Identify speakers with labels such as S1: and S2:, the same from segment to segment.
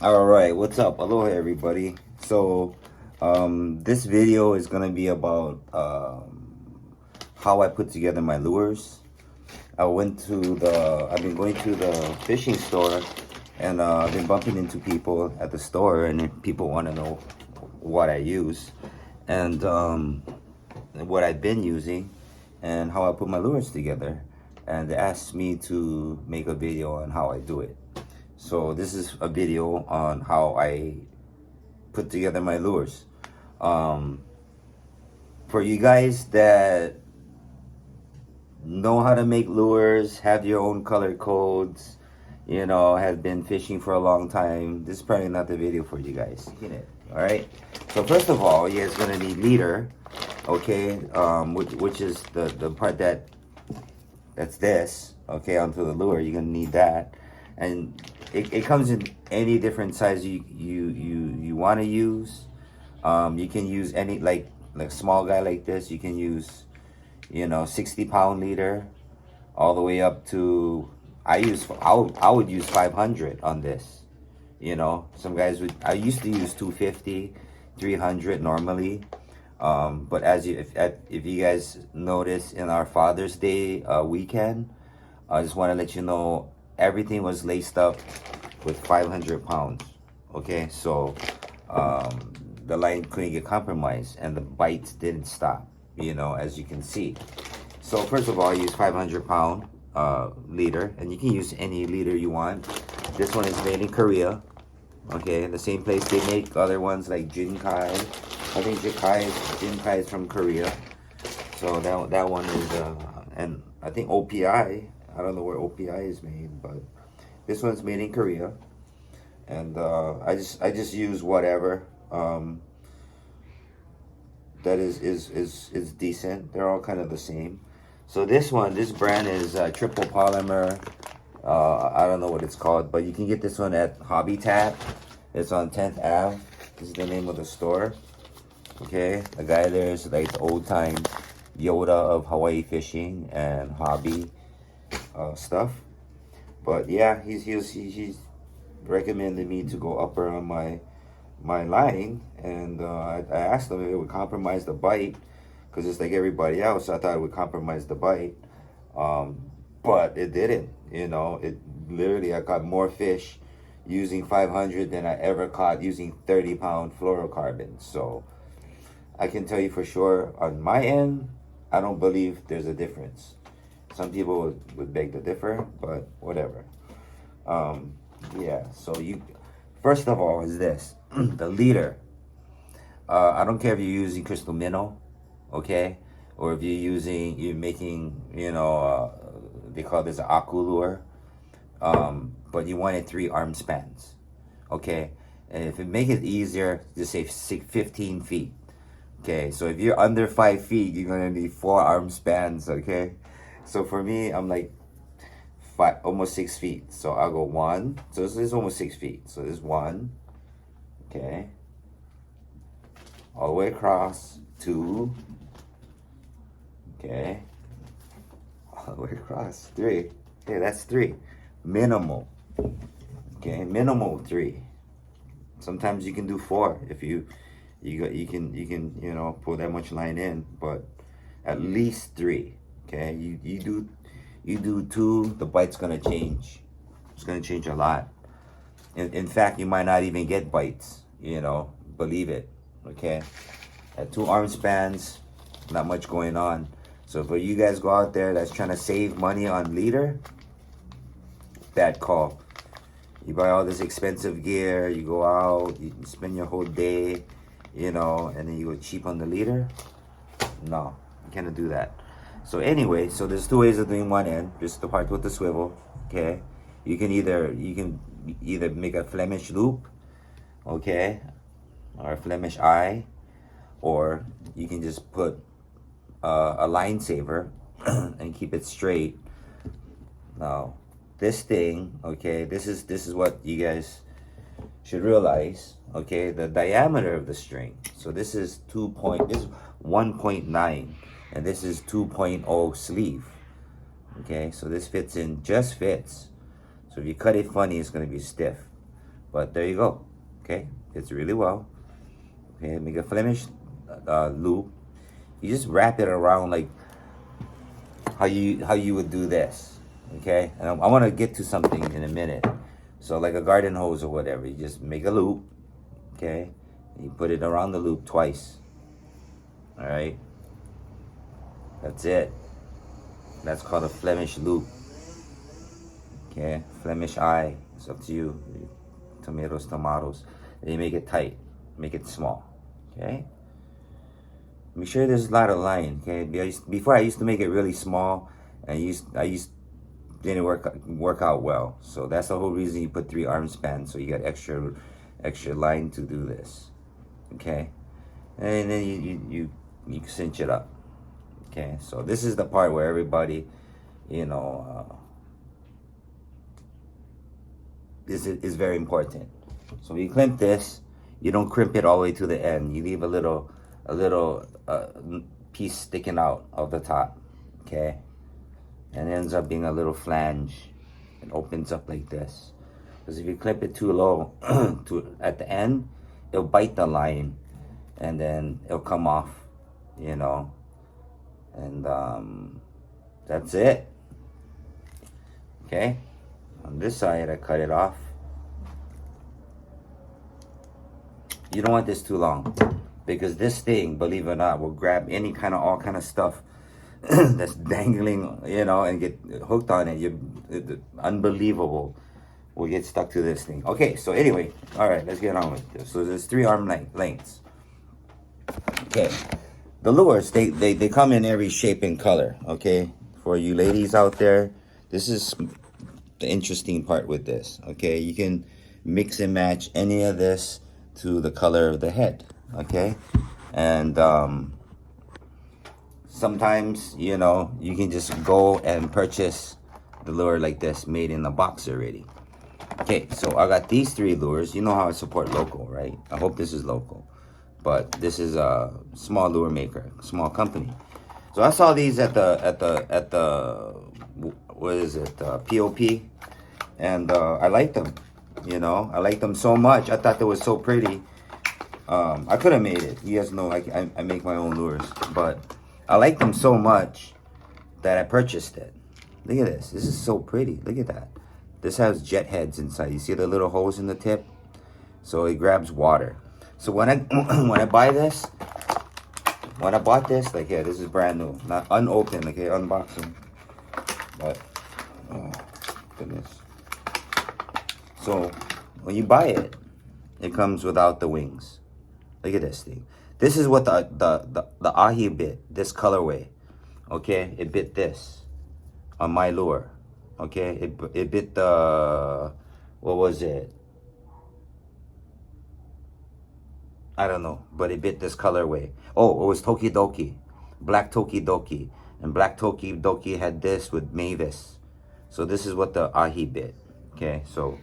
S1: All right, what's up? Aloha, everybody. This video is gonna be about how I put together my lures. I've been going to the fishing store, and I've been bumping into people at the store, and people want to know what I use, and what I've been using, and how I put my lures together. And they asked me to make a video on how I do it. So this is a video on how I put together my lures. For you guys that know how to make lures, have your own color codes, have been fishing for a long time, this is probably not the video for you guys. All right. So first of all, you guys gonna need leader, okay? Which is the part that's this, okay, onto the lure. You're gonna need that, and it comes in any different size you want to use. You can use any like a small guy like this. You can use 60-pound leader, all the way up to I would use 500 on this. Some guys would. I used to use 250, 300 normally. But if you guys notice in our Father's Day weekend, I just want to let you know everything was laced up with 500 pounds. Okay, so the line couldn't get compromised, and the bites didn't stop. As you can see. So first of all, I use 500-pound leader, and you can use any leader you want. This one is made in Korea. Okay, the same place they make other ones like Jinkai. I think Jinkai is from Korea. So that one is, and I think OPI. I don't know where OPI is made, but this one's made in Korea. And I just use whatever that is decent. They're all kind of the same. So this brand is triple polymer. I don't know what it's called, but you can get this one at Hobby Tap. It's on 10th Ave. This is the name of the store. Okay, the guy there is like the old time Yoda of Hawaii fishing and hobby stuff. But yeah, he's recommended me to go upper on my line, and I asked him if it would compromise the bite, because it's like everybody else. I thought it would compromise the bite, but it didn't. It literally, I caught more fish using 500 than I ever caught using 30-pound fluorocarbon. So I can tell you for sure, on my end, I don't believe there's a difference. Some people would beg to differ, but whatever. Yeah, so first of all is this, the leader. I don't care if you're using crystal minnow, okay? Or if you're making, they call this an aku lure. But you wanted 3 arm spans, okay? And if it make it easier, just say 15 feet. Okay, so if you're under 5 feet, you're gonna need 4 arm spans, okay? So for me, I'm like almost 6 feet. So I'll go 1. So this is almost 6 feet. So this is 1, okay? All the way across, 2, okay? All the way across, 3. Okay, that's 3. Minimal. Okay, minimal 3. Sometimes you can do 4 if you can pull that much line in, but at least 3. Okay, you do 2, the bite's gonna change. It's gonna change a lot. In fact, you might not even get bites. Believe it. Okay, at 2 arm spans, not much going on. So for you guys go out there that's trying to save money on leader, bad call. You buy all this expensive gear, you go out, you spend your whole day, and then you go cheap on the leader. No, you cannot do that. So anyway, so there's 2 ways of doing one end. Just the part with the swivel, okay? You can either make a Flemish loop, okay, or a Flemish eye, or you can just put a line saver and keep it straight. Now, this thing, okay, this is what you guys should realize, okay, the diameter of the string. So this is 1.9, and this is 2.0 sleeve. Okay, so this just fits. So if you cut it funny, it's gonna be stiff. But there you go. Okay, it's really well. Okay, make a Flemish loop. You just wrap it around like how you would do this. Okay, and I want to get to something in a minute. So like a garden hose or whatever, you just make a loop. Okay, and you put it around the loop twice. All right, that's it. That's called a Flemish loop. Okay, Flemish eye. It's up to you. Tomatoes. And you make it tight. Make it small. Okay. Make sure there's a lot of line. Okay. Before I used to make it really small, and didn't work out well. So that's the whole reason you put 3 arm spans, so you got extra line to do this. Okay. And then you cinch it up. Okay. So this is the part where everybody, this is very important. So when you crimp this, you don't crimp it all the way to the end. You leave a little piece sticking out of the top. Okay. And it ends up being a little flange. It opens up like this. Because if you clip it too low at the end, it'll bite the line, and then it'll come off, and that's it. Okay. On this side, I cut it off. You don't want this too long, because this thing, believe it or not, will grab all kind of stuff that's dangling, and get hooked on it. Unbelievable. Will get stuck to this thing. Okay, so anyway, all right, let's get on with this. So there's 3 arm lengths. Okay, the lures, they come in every shape and color. Okay, for you ladies out there, this is the interesting part with this. Okay, you can mix and match any of this to the color of the head. Okay, and sometimes you can just go and purchase the lure like this, made in the box already. Okay, so I got these 3 lures. You know how I support local, right? I hope this is local, but this is a small lure maker, small company. So I saw these at the what is it, POP, and I liked them. I liked them so much. I thought they were so pretty. I could have made it. You guys know I make my own lures, but I like them so much that I purchased it. Look at this. This is so pretty. Look at that. This has jet heads inside. You see the little holes in the tip? So it grabs water. So when I when I bought this, like, yeah, this is brand new, not unopened. Okay, unboxing. But oh goodness. So when you buy it, it comes without the wings. Look at this thing. This is what the ahi bit. This colorway. Okay, it bit this on my lure. Okay, it bit the, what was it? I don't know, but it bit this colorway. Oh, it was Tokidoki, black Tokidoki, and black Tokidoki had this with Mavis. So this is what the ahi bit. Okay, so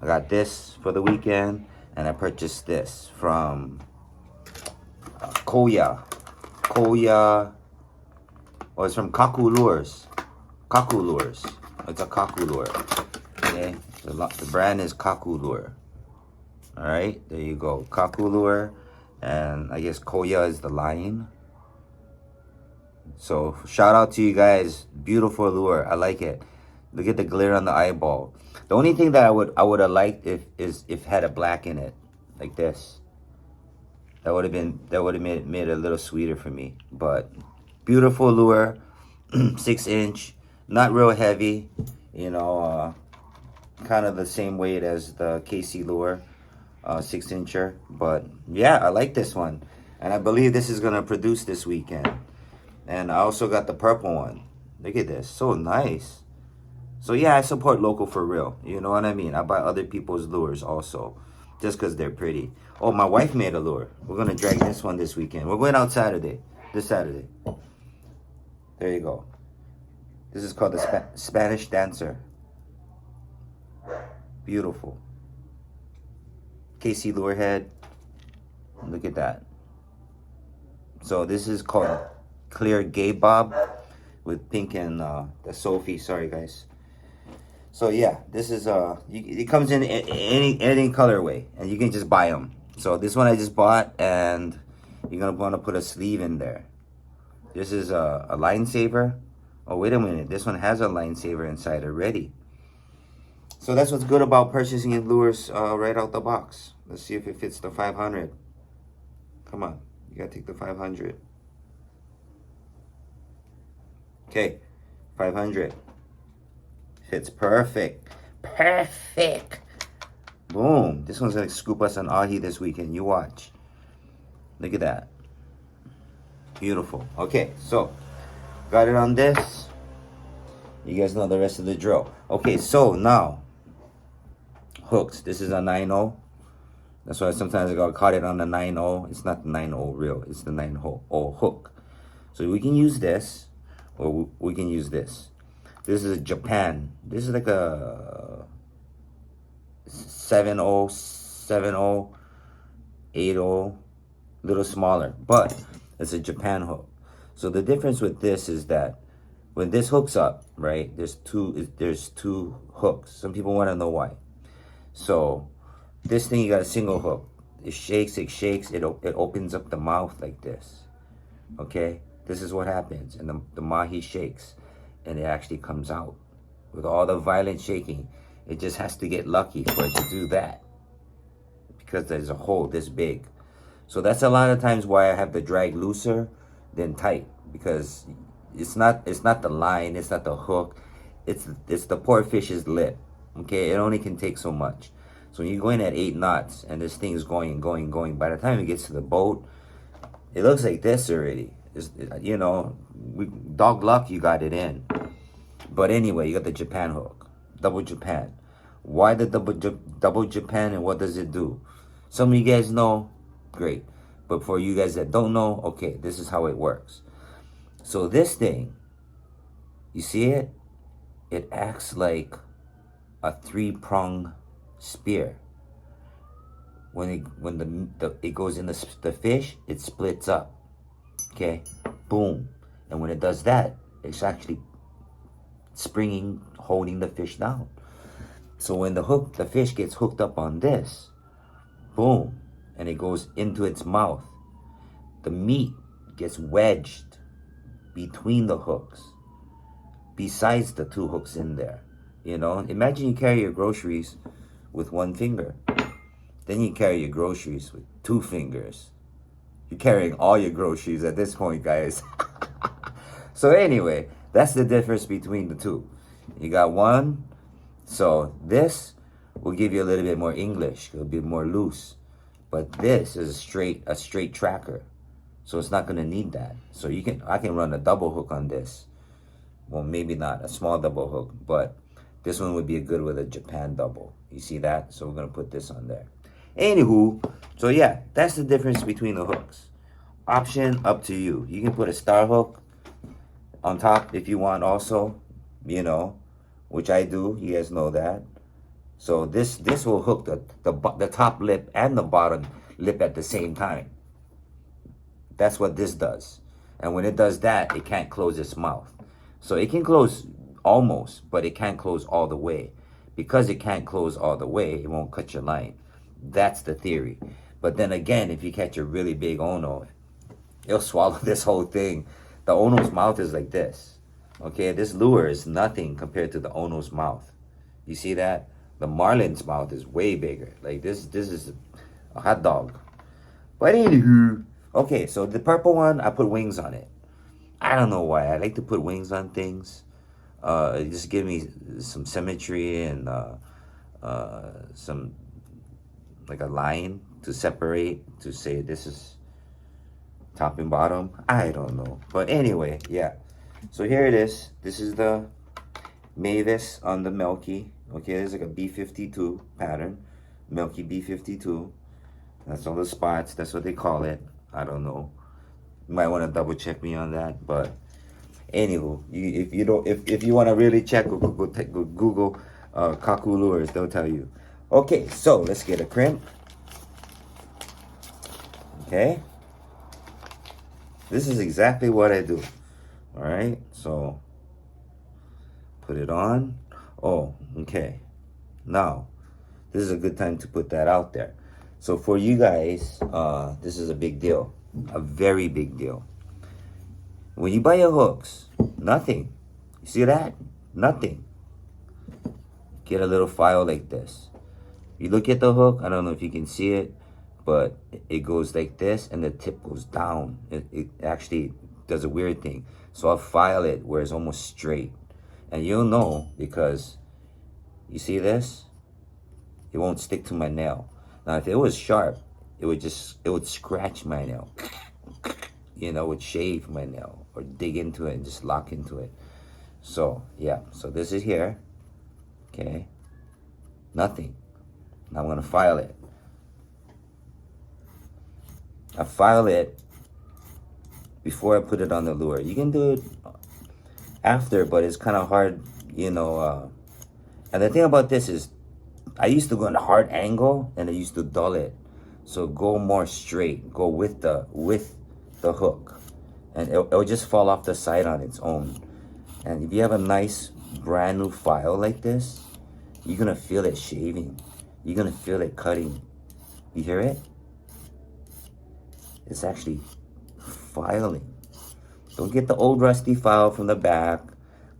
S1: I got this for the weekend, and I purchased this from Koya. Oh, it's from Kaku Lures. It's a Kaku lure. Okay, the brand is Kaku lure. All right, there you go, Kaku lure, and I guess Koya is the line. So shout out to you guys. Beautiful lure. I like it. Look at the glare on the eyeball. The only thing that I would have liked if it had a black in it, like this. That would have made it a little sweeter for me. But beautiful lure, 6-inch. Not real heavy, kind of the same weight as the KC lure, 6-incher. But yeah, I like this one, and I believe this is gonna produce this weekend. And I also got the purple one. Look at this, so nice. So yeah, I support local for real. You know what I mean? I buy other people's lures also, just because they're pretty. Oh, my wife made a lure. We're gonna drag this one this weekend. We're going out this Saturday. There you go. This is called the Spanish Dancer. Beautiful. KC lure head. Look at that. So this is called Clear Gay Bob with pink and the Sophie. Sorry guys. So yeah, this is it comes in any colorway, and you can just buy them. So this one I just bought, and you're gonna want to put a sleeve in there. This is a line saver. Oh wait a minute, this one has a line saver inside already. So that's what's good about purchasing lures right out the box. Let's see if it fits the 500. Come on, you gotta take the 500. Okay, 500. Fits perfect. Perfect. Boom. This one's gonna scoop us an ahi this weekend. You watch. Look at that. Beautiful. Okay, so got it on this. You guys know the rest of the drill. Okay, so now hooks. This is a 9-0. That's why sometimes I got caught it on the 9-0. It's not the 9-0 real. It's the 9-0 hook. So we can use this, or we can use this. This is a Japan. This is like a 7-0, 7-0, 8-0, little smaller, but it's a Japan hook. So the difference with this is that when this hooks up, right, there's two hooks. Some people want to know why. So this thing, you got a single hook. It shakes, it opens up the mouth like this. Okay, this is what happens, and the mahi shakes, and it actually comes out with all the violent shaking. It just has to get lucky for it to do that, because there's a hole this big. So that's a lot of times why I have the drag looser than tight, because it's not the line, it's not the hook, it's the poor fish's lip. Okay, it only can take so much. So when you're going at 8 knots and this thing is going, by the time it gets to the boat, it looks like this already. You know, dog luck, you got it in. But anyway, you got the Japan hook, double Japan. Why the double Japan, and what does it do? Some of you guys know, great. But for you guys that don't know, okay, this is how it works. So this thing, you see it? It acts like a 3-prong spear. When it goes in the fish, it splits up. Okay, boom. And when it does that, it's actually springing, holding the fish down. So when the fish gets hooked up on this, boom, and it goes into its mouth, the meat gets wedged between the hooks, besides the 2 hooks in there. You know, imagine you carry your groceries with 1 finger. Then you carry your groceries with 2 fingers. You're carrying all your groceries at this point, guys. So anyway, that's the difference between the 2. You got 1. So this will give you a little bit more English. It'll be more loose. But this is a straight tracker. So it's not going to need that. So I can run a double hook on this. Well, maybe not a small double hook, but this one would be good with a Japan double. You see that? So we're going to put this on there. Anywho, so yeah, that's the difference between the hooks. Option up to you. You can put a star hook on top if you want also, you know, which I do. You guys know that. So this will hook the top lip and the bottom lip at the same time. That's what this does. And when it does that, it can't close its mouth. So it can close almost, but it can't close all the way. Because it can't close all the way, it won't cut your line. That's the theory. But then again, if you catch a really big Ono, it'll swallow this whole thing. The Ono's mouth is like this. Okay, this lure is nothing compared to the Ono's mouth. You see that? The Marlin's mouth is way bigger. Like this is a hot dog. But anywho, okay, so the purple one, I put wings on it. I don't know why. I like to put wings on things. It just gives me some symmetry and some, like a line to separate, to say this is top and bottom. I don't know. But anyway, yeah. So here it is. This is the Mavis on the Milky. Okay, there's like a B52 pattern. Milky B52. That's all the spots. That's what they call it. I don't know. You might want to double check me on that. But anywho, if you want to really check, go Google Kaku lures. They'll tell you. Okay, so let's get a crimp. Okay. This is exactly what I do. All right, so put it on. Oh, okay. Now, this is a good time to put that out there. So for you guys, this is a big deal. A very big deal. When you buy your hooks, nothing. You see that? Nothing. Get a little file like this. You look at the hook, I don't know if you can see it, but it goes like this and the tip goes down. It actually does a weird thing. So I'll file it where it's almost straight. And you'll know because you see this? It won't stick to my nail. Now if it was sharp, it would scratch my nail. You know, it would shave my nail or dig into it and just lock into it. So yeah, so this is here. Okay. Nothing. Now I'm gonna file it. I file it before I put it on the lure. You can do it after, but it's kind of hard, you know. And the thing about this is, I used to go in a hard angle and I used to dull it. So go more straight. Go with the hook, and it'll just fall off the side on its own. And if you have a nice brand new file like this, you're gonna feel it shaving. You're gonna feel it cutting. You hear it? It's actually filing. Don't get the old rusty file from the back.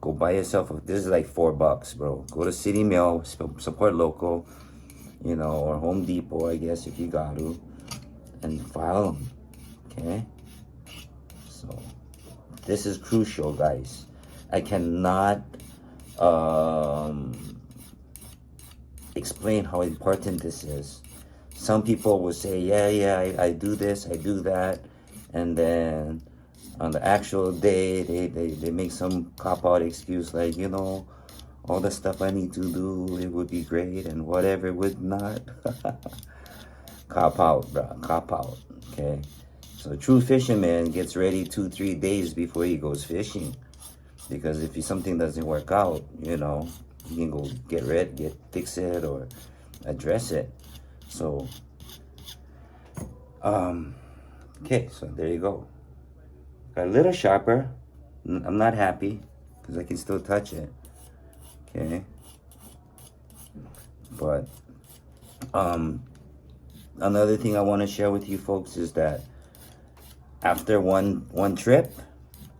S1: Go buy yourself this is like $4, bro. Go to City Mill, support local, you know, or Home Depot, I guess, if you got to, and file them. Okay? So this is crucial, guys. I cannot explain how important this is. Some people will say, yeah, I do this, I do that, and then on the actual day, they make some cop-out excuse like, you know, all the stuff I need to do, it would be great, and whatever would not. Cop out, bro, cop out, okay? So a true fisherman gets ready 2-3 days before he goes fishing. Because if something doesn't work out, you know, you can go fix it or address it. So, okay, so there you go. Got a little sharper. I'm not happy because I can still touch it. Okay. But, another thing I want to share with you folks is that after one trip,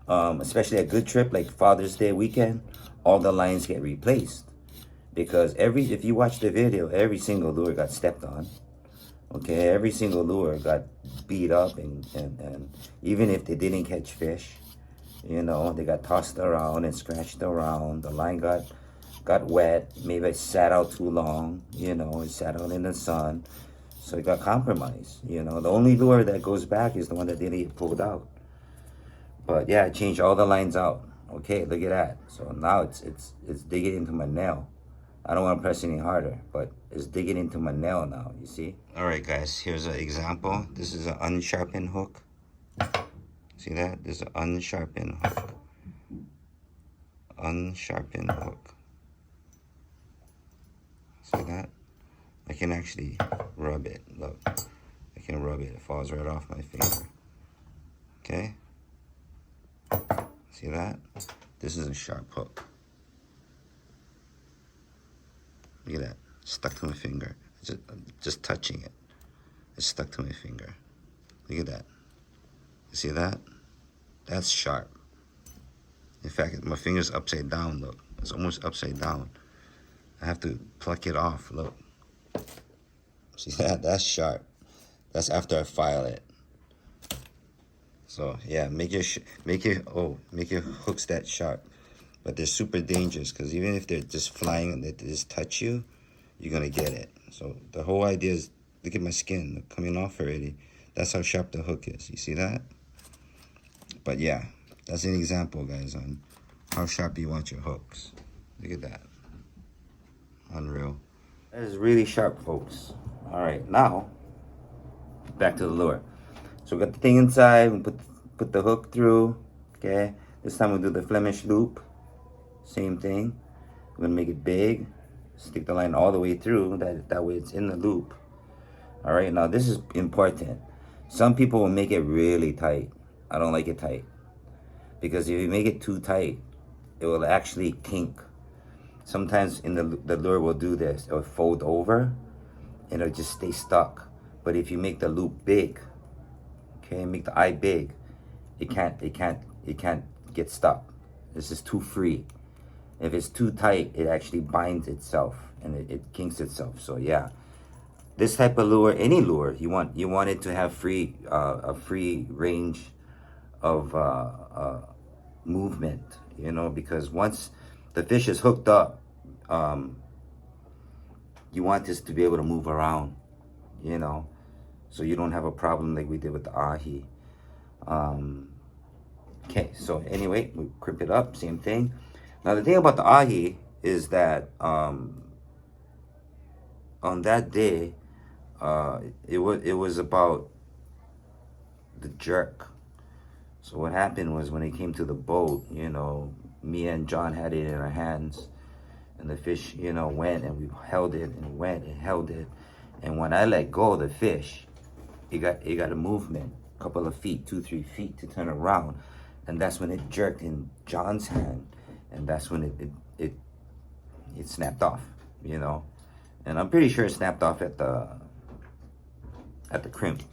S1: especially a good trip like Father's Day weekend, all the lines get replaced. Because if you watch the video, every single lure got stepped on. Okay, every single lure got beat up, and even if they didn't catch fish, you know, they got tossed around and scratched around. The line got wet. Maybe it sat out too long, you know, it sat out in the sun. So it got compromised, you know. The only lure that goes back is the one that didn't get pulled out. But yeah, I changed all the lines out. Okay, look at that. So now it's digging into my nail. I don't want to press any harder, but it's digging into my nail now, you see? All right, guys, here's an example. This is an unsharpened hook. See that? This is an unsharpened hook. Unsharpened hook. See that? I can actually rub it. Look, I can rub it. It falls right off my finger. Okay? See that? This is a sharp hook. Look at that. Stuck to my finger. Just touching it. It's stuck to my finger. Look at that. You see that? That's sharp. In fact, my finger's upside down, look. It's almost upside down. I have to pluck it off, look. See that? That's sharp. That's after I file it. So yeah, make your hooks that sharp. But they're super dangerous because even if they're just flying and they just touch you, you're gonna get it. So the whole idea is, look at my skin coming off already. That's how sharp the hook is. You see that? But yeah, that's an example, guys, on how sharp you want your hooks. Look at that. Unreal. That is really sharp, folks. All right, now back to the lure. So we got the thing inside. We put the hook through. Okay. This time we'll do the Flemish loop. Same thing. We're gonna make it big. Stick the line all the way through. That way it's in the loop. All right. Now this is important. Some people will make it really tight. I don't like it tight because if you make it too tight, it will actually kink. sometimes in the lure will do this. It'll fold over and it'll just stay stuck. But if you make the loop big, okay, make the eye big, it can't get stuck. This is too free. If it's too tight, it actually binds itself and it kinks itself. So yeah, this type of lure, any lure, you want it to have a free range of movement, you know, because once the fish is hooked up, you want this to be able to move around, you know, so you don't have a problem like we did with the ahi. Okay, so anyway, we crimp it up, same thing. Now the thing about the ahi is that on that day, it was about the jerk. So what happened was when it came to the boat, you know, me and John had it in our hands, and the fish, you know, went and we held it and went and held it, and when I let go of the fish, it got a movement, a couple of feet, 2-3 feet to turn around, and that's when it jerked in John's hand, and that's when it snapped off, you know, and I'm pretty sure it snapped off at the crimp,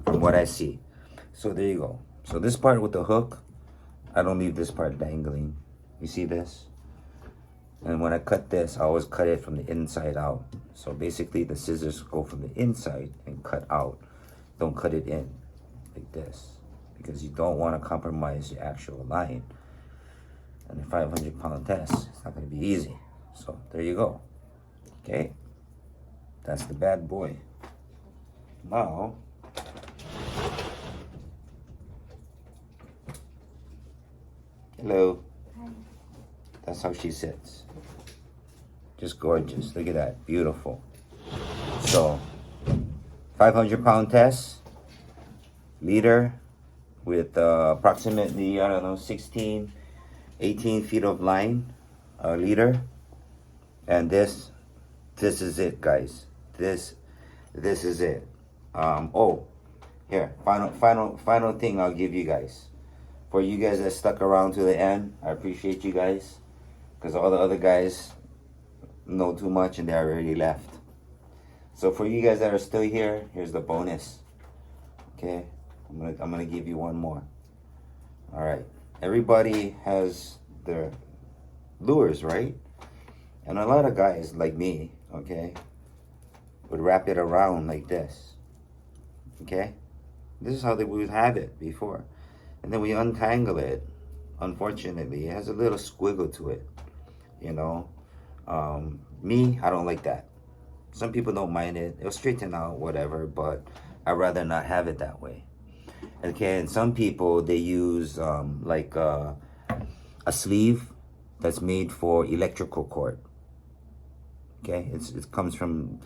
S1: from what I see. So there you go. So this part with the hook, I don't leave this part dangling. You see this? And when I cut this, I always cut it from the inside out. So basically the scissors go from the inside and cut out. Don't cut it in like this, because you don't want to compromise your actual line. And a 500-pound test, it's not going to be easy. So there you go. Okay, that's the bad boy. Now, hello. Hi. That's how she sits. Just gorgeous. Look at that. Beautiful. So, 500-pound test. Leader with approximately, I don't know, 16, 18 feet of line. Leader. And this is it, guys. This is it. Oh, here. Final thing I'll give you guys. For you guys that stuck around to the end, I appreciate you guys, because all the other guys know too much and they already left. So for you guys that are still here, here's the bonus. Okay, I'm gonna give you one more. All right, everybody has their lures, right? And a lot of guys like me, okay, would wrap it around like this. Okay, this is how they would have it before. And then we untangle it. Unfortunately, it has a little squiggle to it, you know. Me, I don't like that. Some people don't mind it. It'll straighten out, whatever, but I'd rather not have it that way. Okay, and some people, they use like a sleeve that's made for electrical cord. Okay, it comes from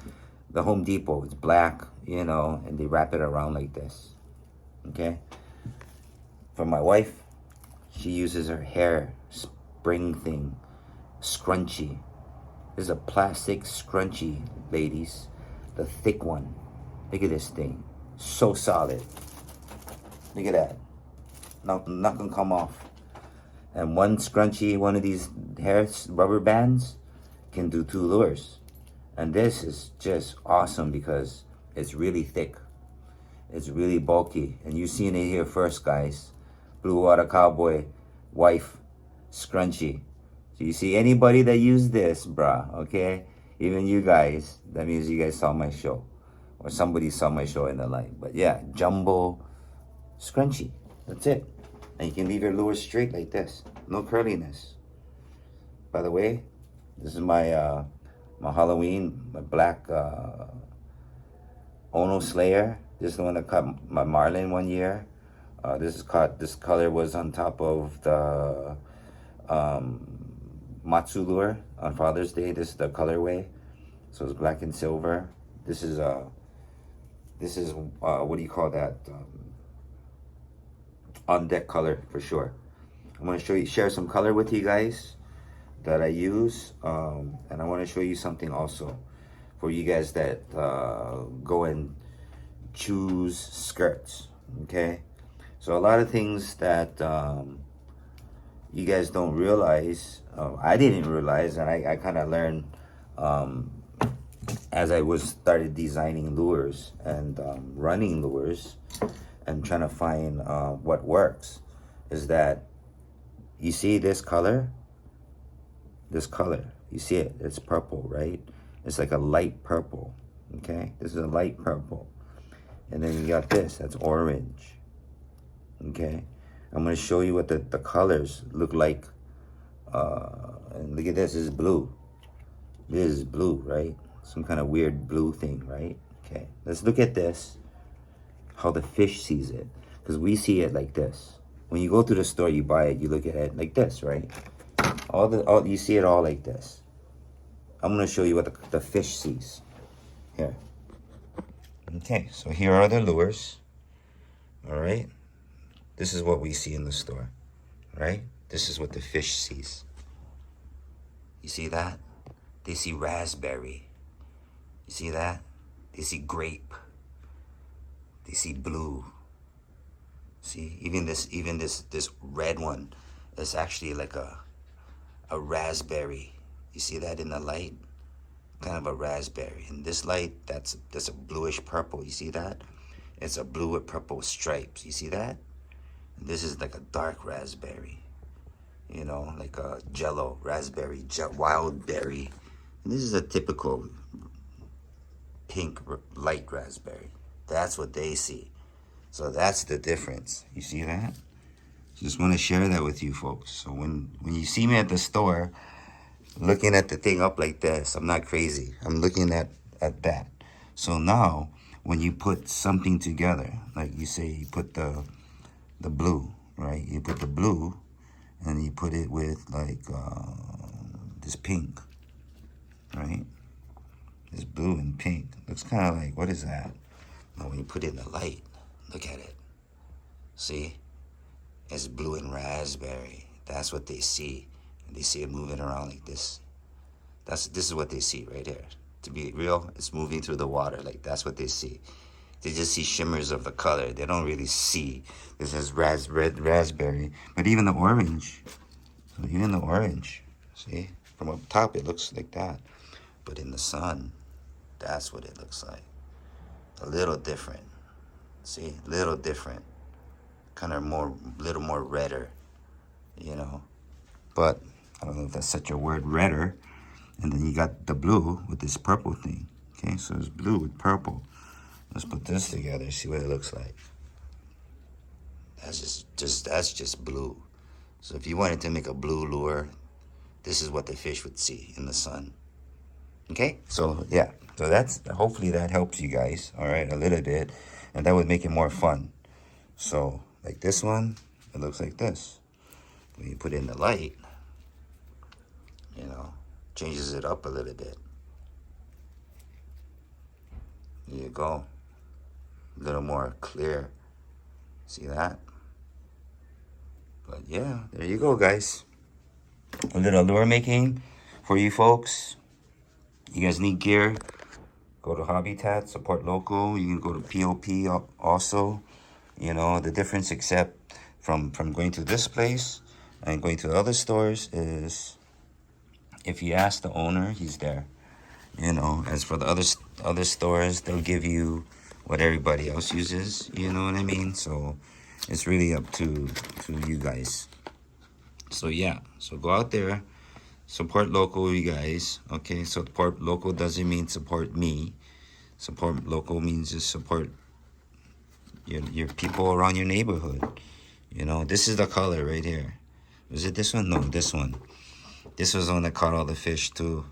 S1: the Home Depot. It's black, you know, and they wrap it around like this. Okay. For my wife, she uses her hair spring thing, scrunchie. This is a plastic scrunchie, ladies. The thick one. Look at this thing. So solid. Look at that. Not gonna come off. And one scrunchie, one of these hair rubber bands, can do 2 lures. And this is just awesome because it's really thick. It's really bulky. And you've seen it here first, guys. Blue Water Cowboy wife scrunchie. So you see anybody that used this, bruh, okay? Even you guys, that means you guys saw my show. Or somebody saw my show in the light. But yeah, jumbo scrunchie. That's it. And you can leave your lure straight like this. No curliness. By the way, this is my my Halloween, my black Ono Slayer. This is the one that caught my Marlin one year. This color was on top of the Matsu lure on Father's Day. This is the colorway, so it's black and silver. This is what do you call that? On deck color for sure. I'm gonna share some color with you guys that I use, and I want to show you something also for you guys that go and choose skirts. Okay. So a lot of things that you guys don't realize, I didn't realize, and I kind of learned as I was started designing lures and running lures and trying to find what works, is that you see this color, you see it, it's purple, right? It's like a light purple, okay? This is a light purple. And then you got this, that's orange, okay? I'm gonna show you what the colors look like. And look at this, this is blue. This is blue, right? Some kind of weird blue thing, right? Okay, let's look at this, how the fish sees it. Because we see it like this. When you go to the store, you buy it, you look at it like this, right? You see it all like this. I'm gonna show you what the fish sees. Here. Okay, so here are the lures. All right. This is what we see in the store, right? This is what the fish sees. You see that? They see raspberry. You see that? They see grape. They see blue. See, even this red one is actually like a raspberry. You see that in the light? Kind of a raspberry. In this light, that's a bluish purple. You see that? It's a blue with purple stripes. You see that? And this is like a dark raspberry. You know, like a jello raspberry, wild berry. And this is a typical pink light raspberry. That's what they see. So that's the difference. You see that? Just want to share that with you folks. So when you see me at the store looking at the thing up like this, I'm not crazy. I'm looking at that. So now when you put something together, like you say you put the blue, right? You put the blue and you put it with like this pink, right? This blue and pink. Looks kind of like, what is that? Now when you put it in the light, look at it. See? It's blue and raspberry. That's what they see. And they see it moving around like this. This is what they see right here. To be real, it's moving through the water. Like, that's what they see. They just see shimmers of the color. They don't really see this is red raspberry. But even the orange. So even the orange. See? From up top, it looks like that. But in the sun, that's what it looks like. A little different. See? A little different. Kind of little more redder. You know? But I don't know if that's such a word, redder. And then you got the blue with this purple thing. Okay, so it's blue with purple. Let's put this together, see what it looks like. That's just blue. So if you wanted to make a blue lure, this is what the fish would see in the sun. Okay, so yeah, so hopefully that helps you guys, all right, a little bit, and that would make it more fun. So like this one, it looks like this. When you put it in the light, you know, changes it up a little bit. There you go. A little more clear. See that? But yeah, there you go, guys. A little lure making for you folks. You guys need gear, go to Habitat, support local. You can go to POP also. You know, the difference except from going to this place and going to the other stores is if you ask the owner, he's there. You know, as for the other stores, they'll give you what everybody else uses. You know what I mean? So it's really up to you guys. So yeah, so go out there, support local, you guys. Okay, support local doesn't mean support me. Support local means just support your people around your neighborhood. You know, this is the color right here. Was it this one? No, this one. This was the one that caught all the fish too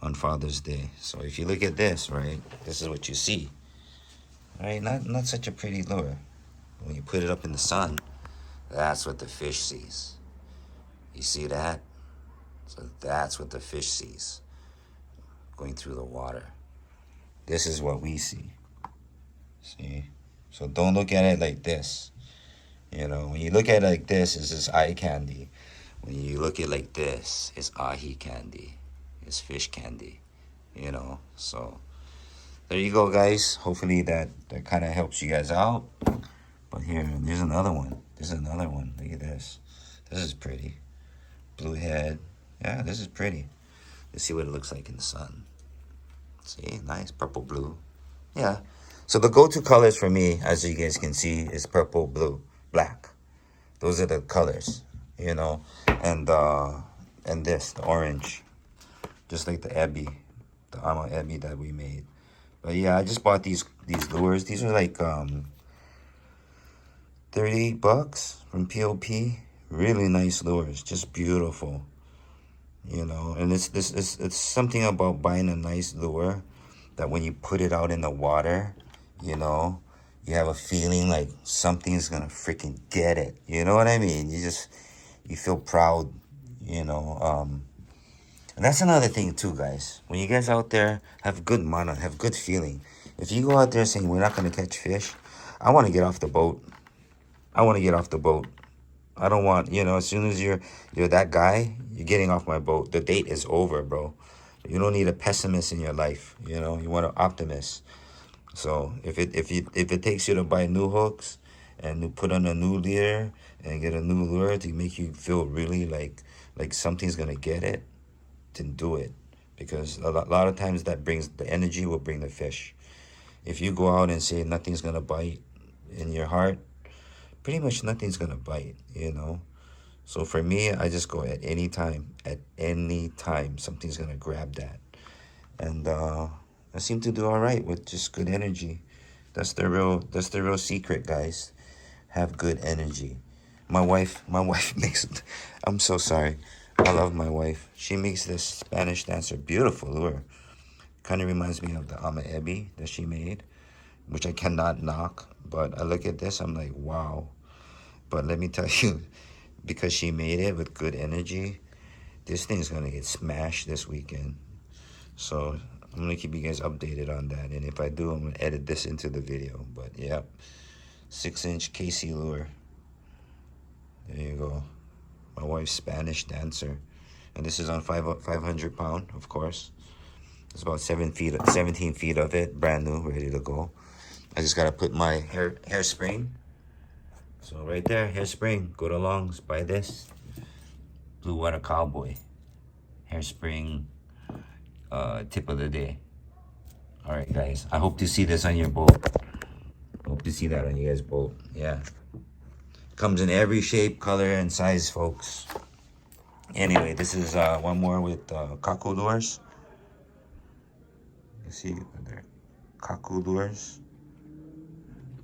S1: on Father's Day. So if you look at this, right, this is what you see. Right, not such a pretty lure. When you put it up in the sun, that's what the fish sees. You see that? So that's what the fish sees going through the water. This is what we see. See? So don't look at it like this. You know, when you look at it like this, it's just eye candy. When you look at it like this, it's ahi candy. It's fish candy. You know, so there you go, guys. Hopefully that kind of helps you guys out. But here, there's another one. There's another one. Look at this. This is pretty. Blue head. Yeah, this is pretty. Let's see what it looks like in the sun. See, nice purple blue. Yeah. So the go-to colors for me, as you guys can see, is purple, blue, black. Those are the colors, you know, and this, the orange, just like the Ebby, the Ama Ebby that we made. But yeah, I just bought these lures. These are like $38 from POP. Really nice lures, just beautiful, you know. And it's something about buying a nice lure that when you put it out in the water, you know, you have a feeling like something's gonna freaking get it. You know what I mean? You feel proud, you know. And that's another thing too, guys. When you guys out there have good mana, have good feeling. If you go out there saying we're not gonna catch fish, I want to get off the boat. I want to get off the boat. I don't want, you know, as soon as you're that guy, you're getting off my boat. The date is over, bro. You don't need a pessimist in your life, you know. You want an optimist. So if it takes you to buy new hooks and put on a new leader and get a new lure to make you feel really like something's gonna get it, then do it. Because a lot of times that brings the energy, will bring the fish. If you go out and say nothing's gonna bite in your heart, pretty much nothing's gonna bite, you know. So for me, I just go at any time something's gonna grab that. And I seem to do all right with just good energy. That's the real secret, guys. Have good energy. My wife makes, I'm so sorry. I love my wife. She makes this Spanish dancer beautiful lure. Kind of reminds me of the Ama Ebi that she made, which I cannot knock. But I look at this, I'm like, wow. But let me tell you, because she made it with good energy, this thing's gonna get smashed this weekend. So I'm gonna keep you guys updated on that. And if I do, I'm gonna edit this into the video. But yeah, 6-inch KC lure. There you go. My wife's Spanish dancer. And this is on 500 pound, of course. It's about 17 feet of it, brand new, ready to go. I just gotta put my hairspring. So right there, hairspring, go to Longs, buy this. Blue Water Cowboy. Hairspring, tip of the day. All right, guys, I hope to see this on your boat. Hope to see that on you guys' boat, yeah. Comes in every shape, color, and size, folks. Anyway, this is one more with Kaku lures. You see there, Kaku lures.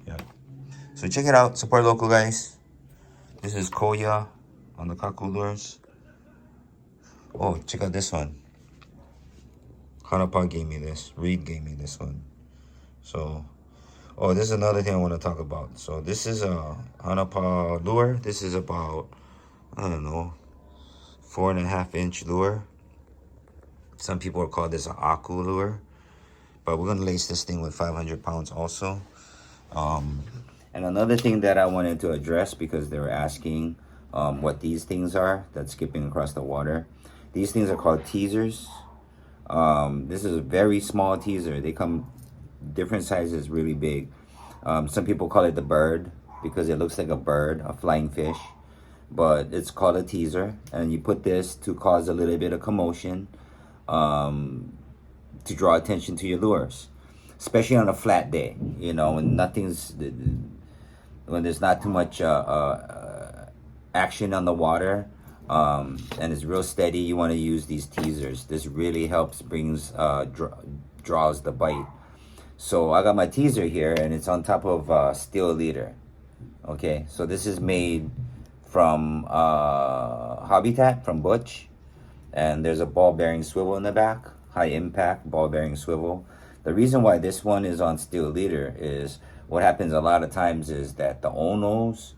S1: Yeah. So check it out. Support local, guys. This is Koya on the Kaku lures. Oh, check out this one. Hanapa gave me this. Reed gave me this one. So, oh, this is another thing I want to talk about. So this is a Hanapa lure. This is about, I don't know, 4.5-inch lure. Some people will call this an Aku lure. But we're going to lace this thing with 500 pounds also. And another thing that I wanted to address, because they were asking what these things are that's skipping across the water. These things are called teasers. This is a very small teaser. They come different sizes, really big. Some people call it the bird because it looks like a bird, a flying fish. But it's called a teaser. And you put this to cause a little bit of commotion, to draw attention to your lures. Especially on a flat day, you know, when there's not too much action on the water, and it's real steady. You want to use these teasers. This really helps, draws the bite. So I got my teaser here, and it's on top of steel leader. Okay, so this is made from Habitat from Butch, and there's a ball bearing swivel in the back, high impact ball bearing swivel. The reason why this one is on steel leader is what happens a lot of times is that the Onos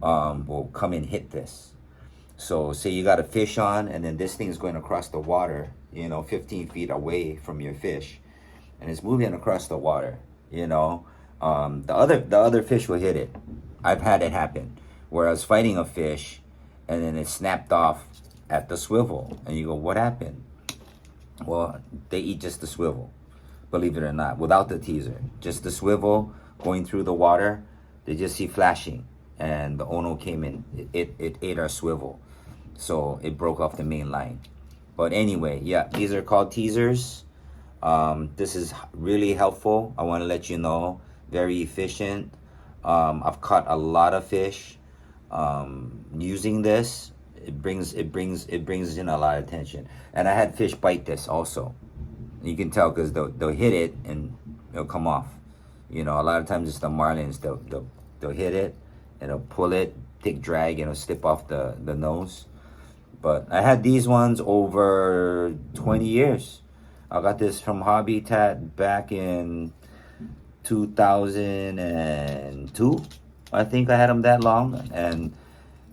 S1: will come and hit this. So say you got a fish on, and then this thing's going across the water, you know, 15 feet away from your fish, and it's moving across the water, you know. The other fish will hit it. I've had it happen where I was fighting a fish, and then it snapped off at the swivel, and you go, what happened? Well, they eat just the swivel. Believe it or not, without the teaser, just the swivel going through the water, they just see flashing, and the Ono came in. It ate our swivel, so it broke off the main line. But anyway, yeah, these are called teasers. This is really helpful. I want to let you know, very efficient. I've caught a lot of fish using this. It brings in a lot of attention. And I had fish bite this also. You can tell because they'll hit it and it'll come off. You know, a lot of times it's the marlins. They'll hit it and they'll pull it, take drag, and it'll slip off the nose. But I had these ones over 20 years. I got this from Habitat back in 2002. I think I had them that long, and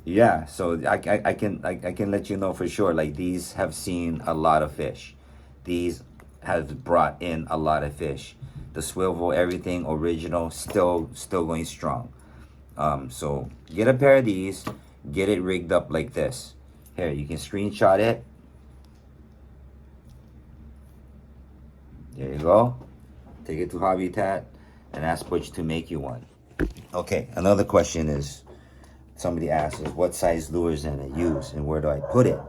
S1: yeah, so I can let you know for sure. Like, these have seen a lot of fish. These have brought in a lot of fish. The swivel, everything original, still going strong. So get a pair of these. Get it rigged up like this. Here, you can screenshot it. There you go. Take it to Habitat and ask Butch to make you one. Okay, another question is, somebody asks us, what size lures do I use and where do I put it?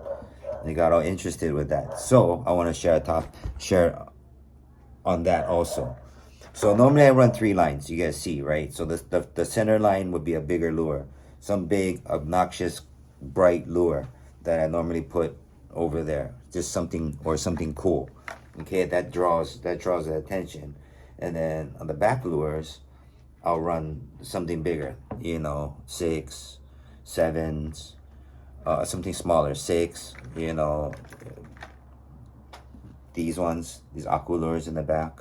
S1: They got all interested with that. So I want to share on that also. So normally I run 3 lines, you guys see, right? So the center line would be a bigger lure. Some big, obnoxious, bright lure that I normally put over there. Just something cool. Okay, that draws the attention. And then on the back lures, I'll run something bigger, you know, 6, 7s, something smaller, 6, you know, these ones, these aqua lures in the back.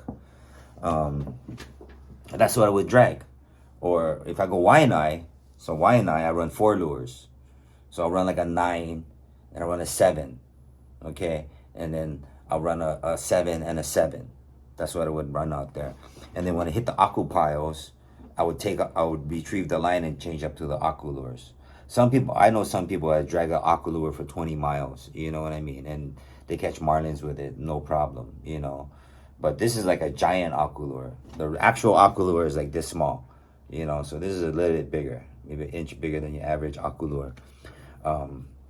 S1: That's what I would drag. Or if I go Hawaiian I run 4 lures. So I'll run like a 9 and I run a 7, okay? And then I'll run a 7 and a 7. That's what I would run out there. And then when I hit the aqua piles, I would retrieve the line and change up to the aqua lures. I know some people that drag an aqua lure for 20 miles, you know what I mean? And they catch marlins with it, no problem, you know? But this is like a giant aqua lure. The actual aqua lure is like this small, you know? So this is a little bit bigger, maybe an inch bigger than your average aqua lure.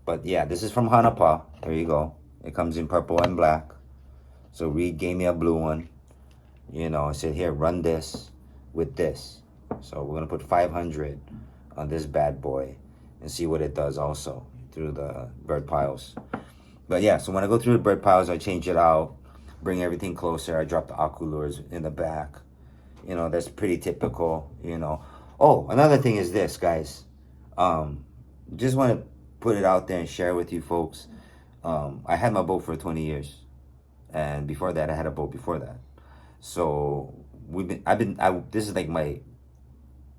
S1: But yeah, this is from Hanapa. There you go. It comes in purple and black. So Reed gave me a blue one. You know, I said, here, run this with this. So we're going to put 500 on this bad boy and see what it does also through the bird piles. But yeah, so when I go through the bird piles, I change it out, bring everything closer. I drop the aqua lures in the back. You know, that's pretty typical, you know. Oh, another thing is this, guys. Just want to put it out there and share with you folks. I had my boat for 20 years. And before that, I had a boat before that. So this is like my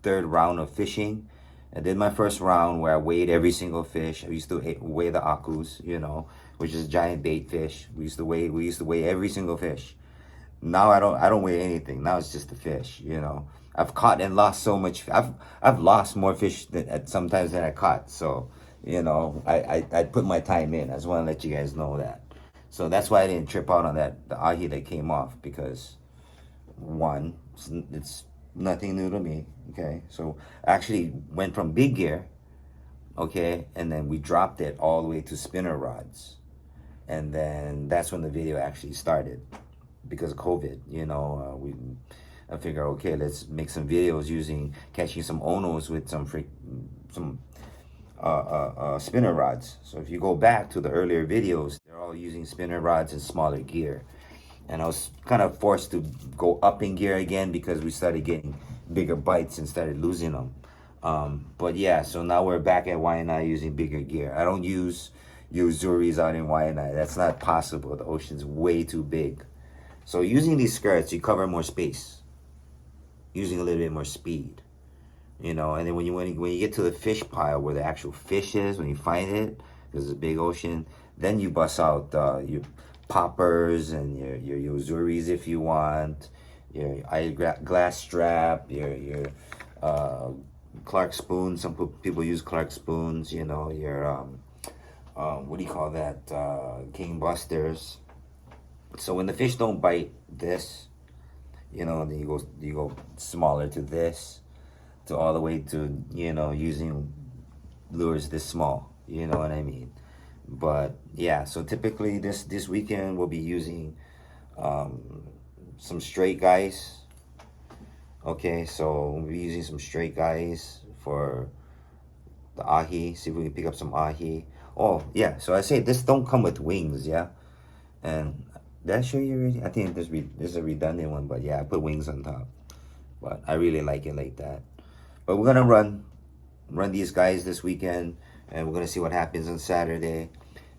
S1: 3rd round of fishing. I did my first round where I weighed every single fish. I used to weigh the akus, you know, which is giant bait fish. We used to weigh every single fish. Now I don't weigh anything. Now it's just the fish, you know. I've caught and lost so much. I've lost more fish sometimes than I caught. So, you know, I put my time in. I just want to let you guys know that. So that's why I didn't trip out on the ahi that came off, because one, it's nothing new to me. Okay, so I actually went from big gear, okay, and then we dropped it all the way to spinner rods, and then that's when the video actually started, because of COVID. You know, I figured, okay, let's make some videos catching some onos with some spinner rods. So if you go back to the earlier videos, they're all using spinner rods and smaller gear. And I was kind of forced to go up in gear again because we started getting bigger bites and started losing them. But yeah, so now we're back at Waianae using bigger gear. I don't use Uzuris out in Waianae. That's not possible. The ocean's way too big. So using these skirts, you cover more space, using a little bit more speed. You know, and then when you get to the fish pile where the actual fish is, when you find it, because it's a big ocean, then you bust out your poppers and your Uzuris if you want, your glass strap, your Clark spoon. Some people use Clark spoons. You know, your what do you call that? King Busters. So when the fish don't bite this, you know, then you go smaller to this. to all the way to, you know, using lures this small, you know what I mean? But yeah, so typically this weekend we'll be using some straight guys. Okay, so we'll be using some straight guys for the ahi. See if we can pick up some ahi. Oh yeah, so I say this don't come with wings, yeah. And did I show you already? I think this is a redundant one, but yeah, I put wings on top. But I really like it like that. But we're gonna run these guys this weekend, and we're gonna see what happens on Saturday.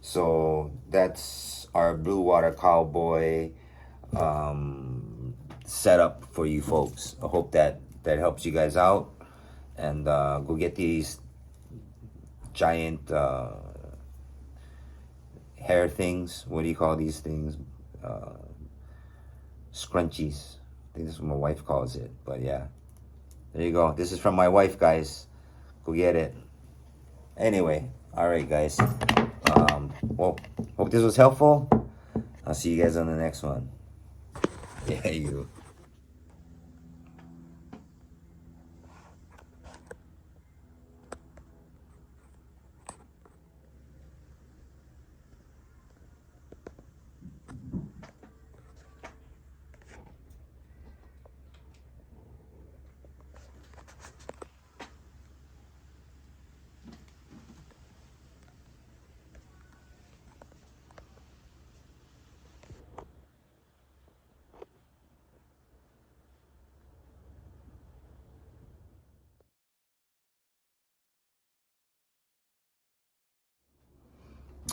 S1: So that's our Blue Water Cowboy setup for you folks. I hope that helps you guys out, and go get these giant hair things. What do you call these things? Scrunchies. I think this is what my wife calls it. But yeah, there you go. This is from my wife, guys. Go get it. Anyway, all right, guys. Well, hope this was helpful. I'll see you guys on the next one. Yeah, you.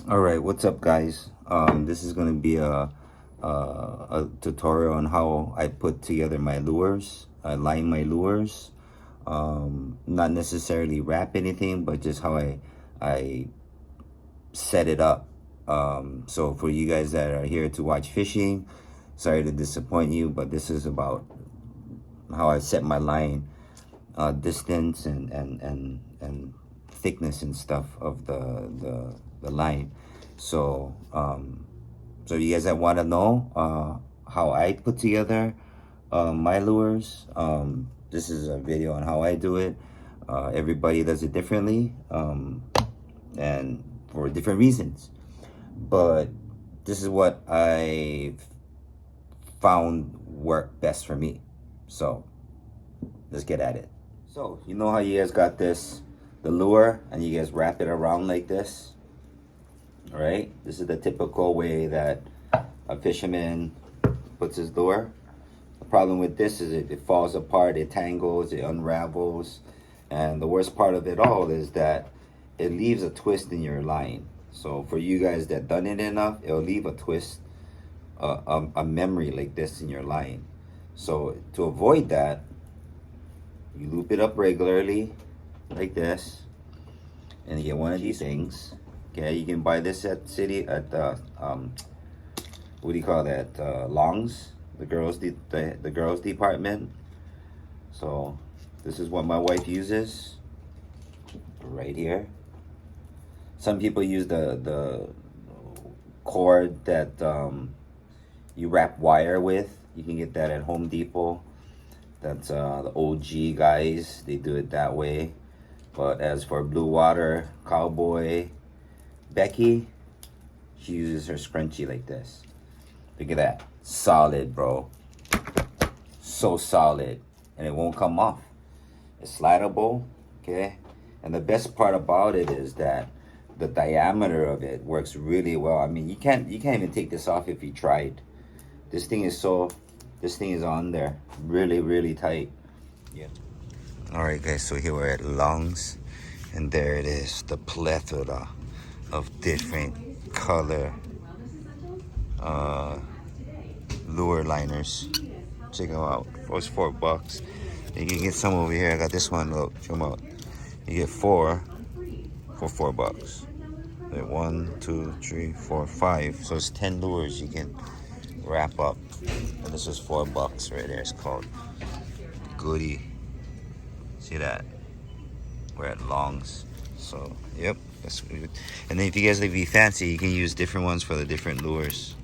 S1: All right, what's up, guys? This is gonna be a tutorial on how I put together my lures. I line my lures. Not necessarily wrap anything, but just how I set it up. So for you guys that are here to watch fishing, sorry to disappoint you, but this is about how I set my line distance and thickness and stuff of the line. So so you guys that want to know how I put together my lures, this is a video on how I do it. Everybody does it differently, and for different reasons, but this is what I found work best for me. So let's get at it. So you know how you guys got the lure, and you guys wrap it around like this. All right, this is the typical way that a fisherman puts his lure. The problem with this is it falls apart, it tangles, it unravels, and the worst part of it all is that it leaves a twist in your line. So for you guys that done it enough, it'll leave a twist, a memory like this in your line. So to avoid that, you loop it up regularly like this, and you get one of these things. Okay, you can buy this at what do you call that? Longs, the girls department. So this is what my wife uses right here. Some people use the cord that you wrap wire with. You can get that at Home Depot. That's the OG guys, they do it that way. But as for Blue Water Cowboy Becky, she uses her scrunchie like this. Look at that. Solid, bro. So solid. And it won't come off. It's slidable, okay? And the best part about it is that the diameter of it works really well. I mean, you can't even take this off if you tried. This thing is on there really, really tight. Yeah. All right, guys, so here we're at Longs, and there it is, the plethora of different color lure liners. Check them out. It's $4. You can get some over here. I got this one. Look, check them out. You get 4 for $4. Like 1, 2, 3, 4, 5. So it's 10 lures you can wrap up. And this is $4 right there. It's called Goody. See that? We're at Longs. So yep, that's good. And then if you guys like be fancy, you can use different ones for the different lures,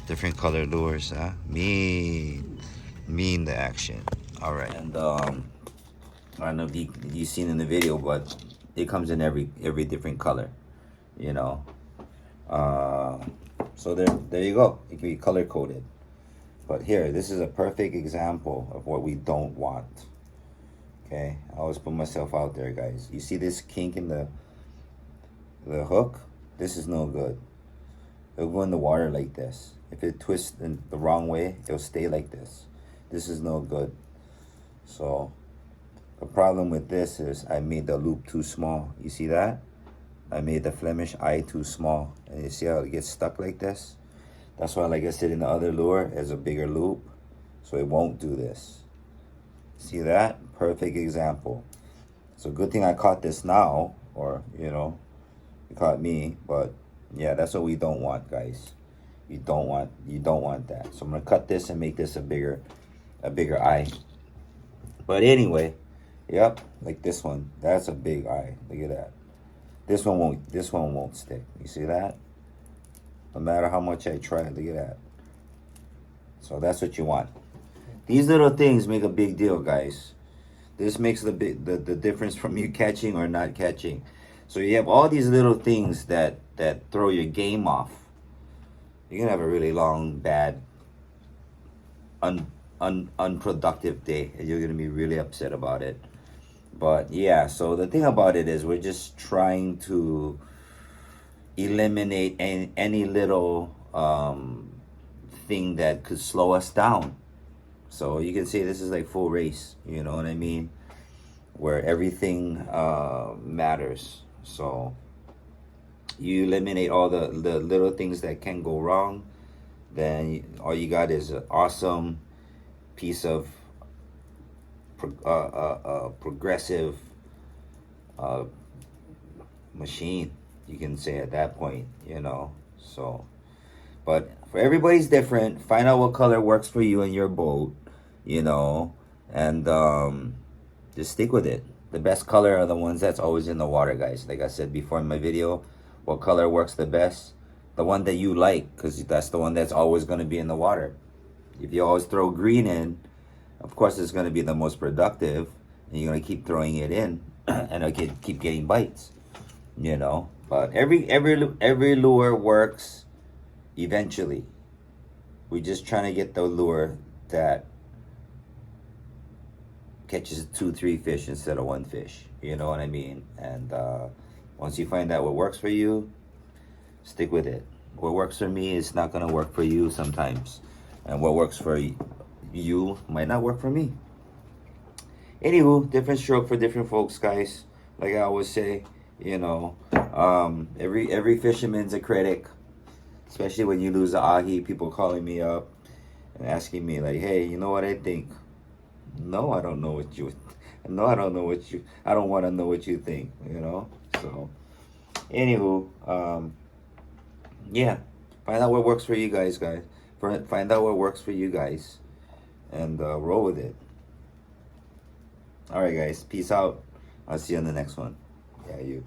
S1: different color lures. Huh? Mean the action. All right, and I don't know if you've seen in the video, but it comes in every different color, you know. So there you go. It can be color coded. But here, this is a perfect example of what we don't want. Okay, I always put myself out there, guys. You see this kink in the hook? This is no good. It'll go in the water like this. If it twists in the wrong way, it'll stay like this. This is no good. So the problem with this is I made the loop too small. You see that? I made the Flemish eye too small. And you see how it gets stuck like this? That's why, like I said, in the other lure, there's a bigger loop. So it won't do this. See that? Perfect example. So good thing I caught this now. Or, you know, it caught me. But yeah, that's what we don't want, guys. You don't want that. So I'm gonna cut this and make this a bigger eye. But anyway, yep, like this one. That's a big eye. Look at that. This one won't stick. You see that? No matter how much I try, look at that. So that's what you want. These little things make a big deal, guys. This makes the difference from you catching or not catching. So you have all these little things that throw your game off. You're gonna have a really long, bad, unproductive day, and you're gonna be really upset about it. But yeah, so the thing about it is we're just trying to eliminate any little thing that could slow us down. So you can say this is like full race, you know what I mean? Where everything matters. So you eliminate all the little things that can go wrong, then all you got is an awesome piece of progressive machine, you can say at that point, you know. So but for everybody's different. Find out what color works for you and your boat, you know, and just stick with it. The best color are the ones that's always in the water, guys. Like I said before in my video, what color works the best? The one that you like, because that's the one that's always going to be in the water. If you always throw green in, of course it's going to be the most productive, and you're going to keep throwing it in and it'll keep getting bites, you know. But every lure works eventually. We're just trying to get the lure that catches 2-3 fish instead of 1 fish, you know what I mean? And once you find out what works for you, stick with it. What works for me is not going to work for you sometimes, and what works for you might not work for me. Anywho, different stroke for different folks, guys. Like I always say, you know, every fisherman's a critic, especially when you lose the ahi. People calling me up and asking me like, hey, you know what I think? No, I don't know what you. No, I don't know what you. I don't want to know what you think. You know. So, anywho, yeah, find out what works for you guys. Find out what works for you guys, and roll with it. All right, guys. Peace out. I'll see you on the next one. Yeah, you.